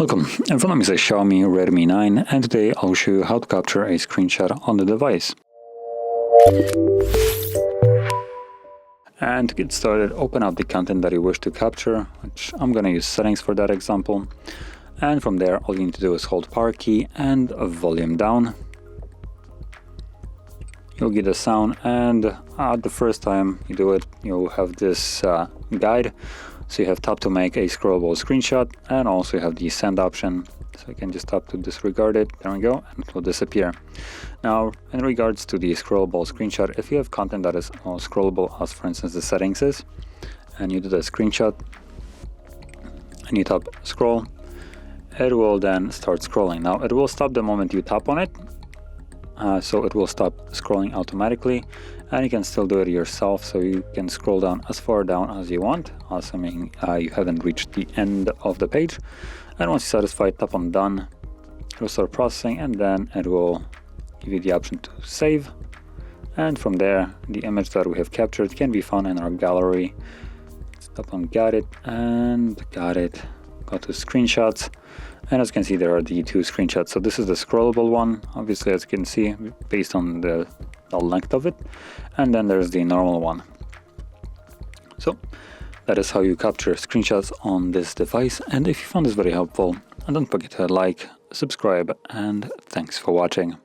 Welcome, in front of me is a Xiaomi Redmi 9 and today I'll show you how to capture a screenshot on the device. And to get started, open up the content that you wish to capture, which I'm going to use settings for that example. And from there, all you need to do is hold power key and volume down. You'll get a sound, and the first time you do it, you'll have this guide. So you have tap to make a scrollable screenshot, and also you have the send option. So you can just tap to disregard it. There we go, and it will disappear. Now, in regards to the scrollable screenshot, if you have content that is scrollable, as for instance the settings is, and you do the screenshot, and you tap scroll, it will then start scrolling. Now, it will stop the moment you tap on it. So it will stop scrolling automatically, and you can still do it yourself, so you can scroll down as far down as you want, assuming you haven't reached the end of the page. And once you're satisfied, tap on done. It will start processing, and then it will give you the option to save. And from there, the image that we have captured can be found in our gallery. Let's tap on got it, and got it. Go to screenshots. And as you can see, there are the two screenshots. So this is the scrollable one, obviously, as you can see, based on the length of it. And then there's the normal one. So that is how you capture screenshots on this device. And if you found this very helpful, don't forget to like, subscribe, and thanks for watching.